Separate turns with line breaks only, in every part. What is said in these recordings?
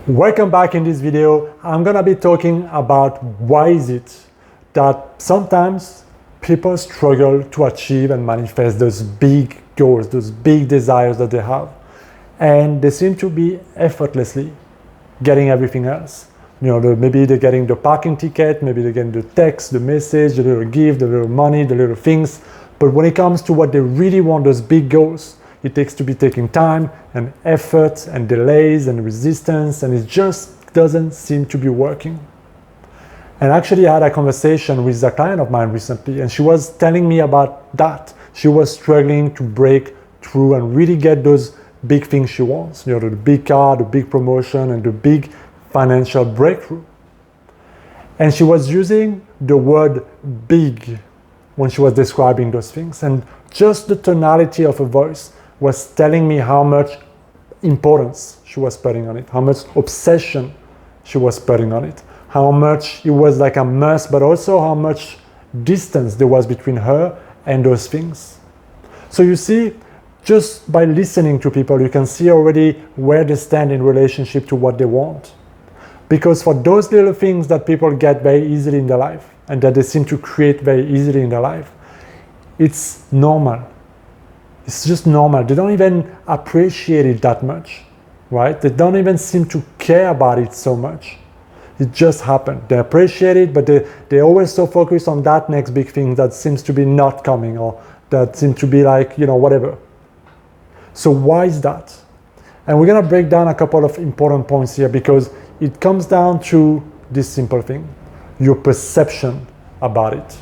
Welcome back. In this video, I'm gonna be talking about why is it that sometimes people struggle to achieve and manifest those big goals, those big desires that they have, and they seem to be effortlessly getting everything else. Maybe they're getting the parking ticket, maybe they're getting the text, the message, the little gift, the little money, the little things. But when it comes to what they really want, those big goals, it takes to be taking time and effort and delays and resistance, and it just doesn't seem to be working. And actually, I had a conversation with a client of mine recently, and she was telling me about that. She was struggling to break through and really get those big things she wants, the big car, the big promotion, and the big financial breakthrough. And she was using the word big when she was describing those things. And just the tonality of her voice was telling me how much importance she was putting on it, how much obsession she was putting on it, how much it was like a must, but also how much distance there was between her and those things. So you see, just by listening to people, you can see already where they stand in relationship to what they want. Because for those little things that people get very easily in their life and that they seem to create very easily in their life, it's normal. It's just normal. They don't even appreciate it that much, right? They don't even seem to care about it so much. It just happened. They appreciate it, but they're always so focused on that next big thing that seems to be not coming, or that seems to be like, whatever. So why is that? And we're gonna break down a couple of important points here, because it comes down to this simple thing: your perception about it.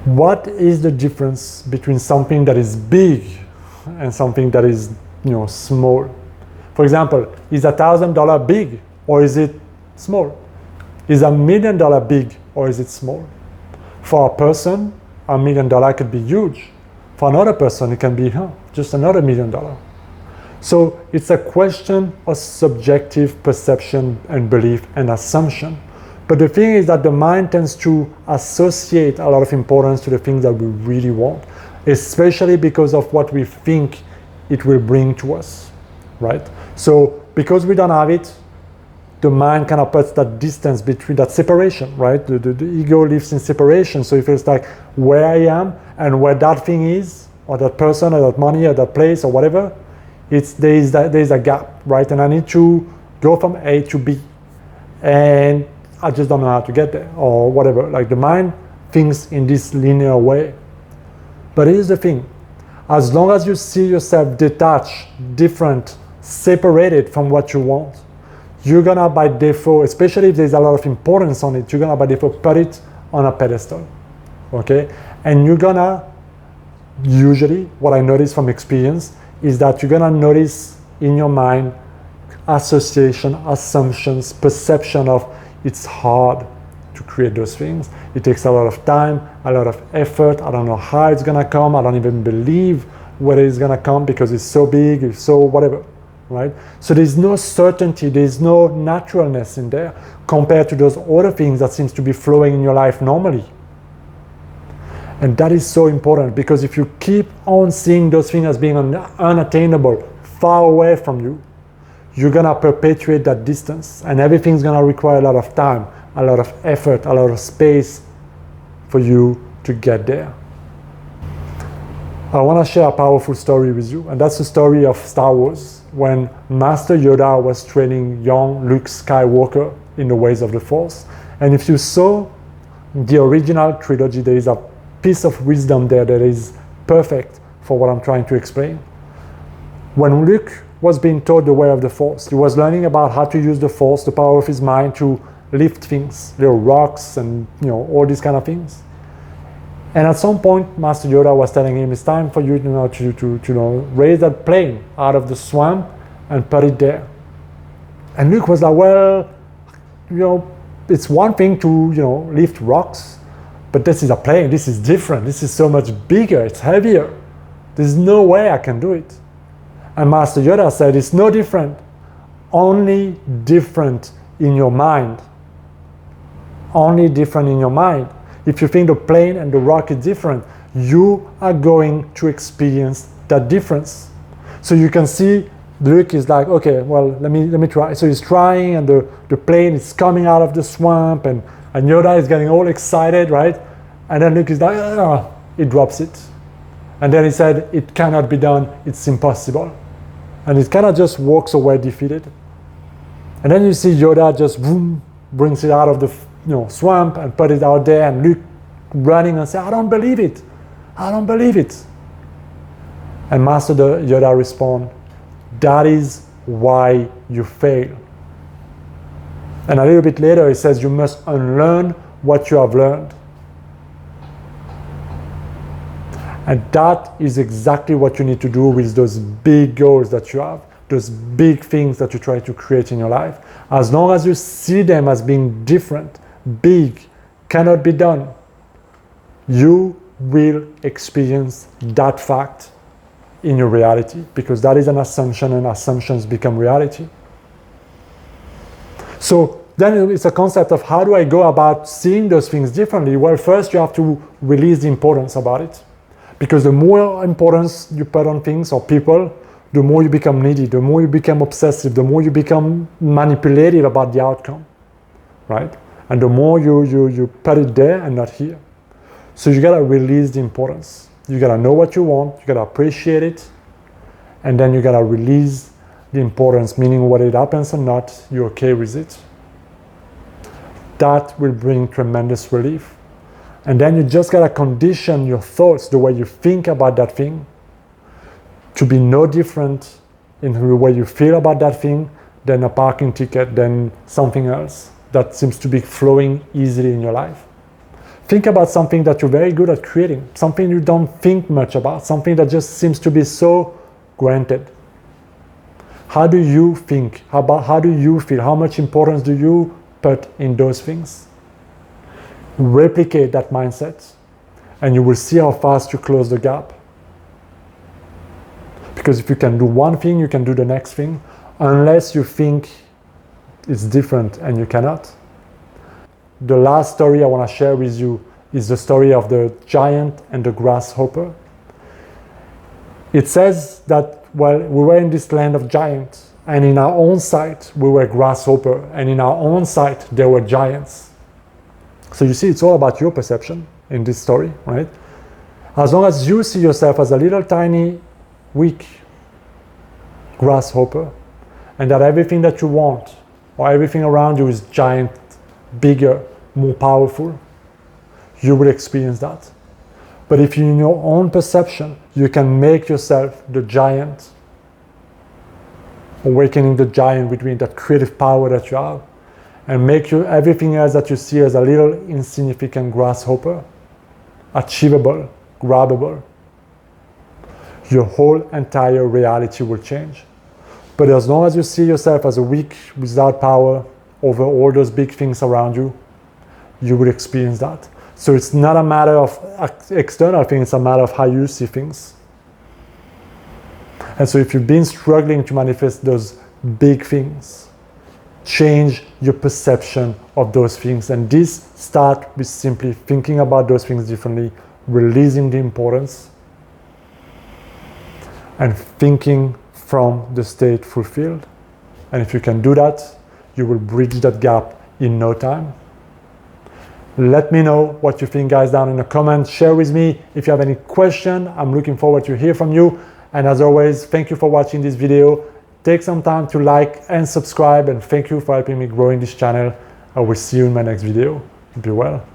What is the difference between something that is big and something that is, small? For example, is $1,000 big or is it small? Is $1 million big or is it small? For a person, $1 million could be huge. For another person, it can be just another $1 million. So it's a question of subjective perception and belief and assumption. But the thing is that the mind tends to associate a lot of importance to the things that we really want, especially because of what we think it will bring to us, right? So because we don't have it, the mind kind of puts that distance between, that separation, right? The ego lives in separation. So it feels like where I am and where that thing is, or that person, or that money, or that place, or whatever, there is a gap, right? And I need to go from A to B. And I just don't know how to get there, or whatever. Like, the mind thinks in this linear way. But here's the thing: as long as you see yourself detached, different, separated from what you want, you're gonna by default, especially if there's a lot of importance on it, you're gonna by default put it on a pedestal, okay? And you're gonna, usually, what I notice from experience is that you're gonna notice in your mind association, assumptions, perception of, it's hard to create those things. It takes a lot of time, a lot of effort. I don't know how it's gonna come. I don't even believe whether it's gonna come because it's so big, it's so whatever, right? So there's no certainty, there's no naturalness in there compared to those other things that seems to be flowing in your life normally. And that is so important, because if you keep on seeing those things as being unattainable, far away from you, you're gonna perpetuate that distance, and everything's gonna require a lot of time, a lot of effort, a lot of space for you to get there. I wanna share a powerful story with you, and that's the story of Star Wars, when Master Yoda was training young Luke Skywalker in the ways of the Force. And if you saw the original trilogy, there is a piece of wisdom there that is perfect for what I'm trying to explain. When Luke was being taught the way of the Force, he was learning about how to use the Force, the power of his mind, to lift things, little rocks and all these kind of things. And at some point, Master Yoda was telling him, it's time for you to raise that plane out of the swamp and put it there. And Luke was like, well, it's one thing to lift rocks, but this is a plane, this is different, this is so much bigger, it's heavier. There's no way I can do it. And Master Yoda said, it's no different, only different in your mind. Only different in your mind. If you think the plane and the rock is different, you are going to experience that difference. So you can see Luke is like, okay, well, let me try. So he's trying, and the plane is coming out of the swamp, and Yoda is getting all excited, right? And then Luke is like, oh, he drops it. And then he said, it cannot be done, it's impossible. And he kind of just walks away defeated. And then you see Yoda just boom, brings it out of the swamp and put it out there, and Luke running and say, I don't believe it. I don't believe it. And Master Yoda responds, that is why you fail. And a little bit later he says, you must unlearn what you have learned. And that is exactly what you need to do with those big goals that you have, those big things that you try to create in your life. As long as you see them as being different, big, cannot be done, you will experience that fact in your reality, because that is an assumption, and assumptions become reality. So then it's a concept of how do I go about seeing those things differently? Well, first you have to release the importance about it. Because the more importance you put on things or people, the more you become needy, the more you become obsessive, the more you become manipulative about the outcome, right? And the more you put it there and not here. So you gotta release the importance. You gotta know what you want, you gotta appreciate it, and then you gotta release the importance, meaning whether it happens or not, you're okay with it. That will bring tremendous relief. And then you just gotta condition your thoughts, the way you think about that thing, to be no different in the way you feel about that thing than a parking ticket, than something else that seems to be flowing easily in your life. Think about something that you're very good at creating, something you don't think much about, something that just seems to be so granted. How do you think? How do you feel? How much importance do you put in those things? Replicate that mindset, and you will see how fast you close the gap. Because if you can do one thing, you can do the next thing, unless you think it's different and you cannot. The last story I want to share with you is the story of the giant and the grasshopper. It says that, well, we were in this land of giants, and in our own sight we were grasshopper, and in our own sight there were giants. So you see, it's all about your perception in this story, right? As long as you see yourself as a little tiny, weak grasshopper, and that everything that you want or everything around you is giant, bigger, more powerful, you will experience that. But if in your own perception, you can make yourself the giant, awakening the giant between that creative power that you have, and make everything else that you see as a little insignificant grasshopper achievable, grabbable, your whole entire reality will change. But as long as you see yourself as a weak, without power over all those big things around you, you will experience that. So it's not a matter of external things, it's a matter of how you see things. And so if you've been struggling to manifest those big things, change your perception of those things. And this starts with simply thinking about those things differently, releasing the importance, and thinking from the state fulfilled. And if you can do that, you will bridge that gap in no time. Let me know what you think, guys, down in the comments. Share with me if you have any question. I'm looking forward to hear from you. And as always, thank you for watching this video. Take some time to like and subscribe, and thank you for helping me grow in this channel. I will see you in my next video. Be well.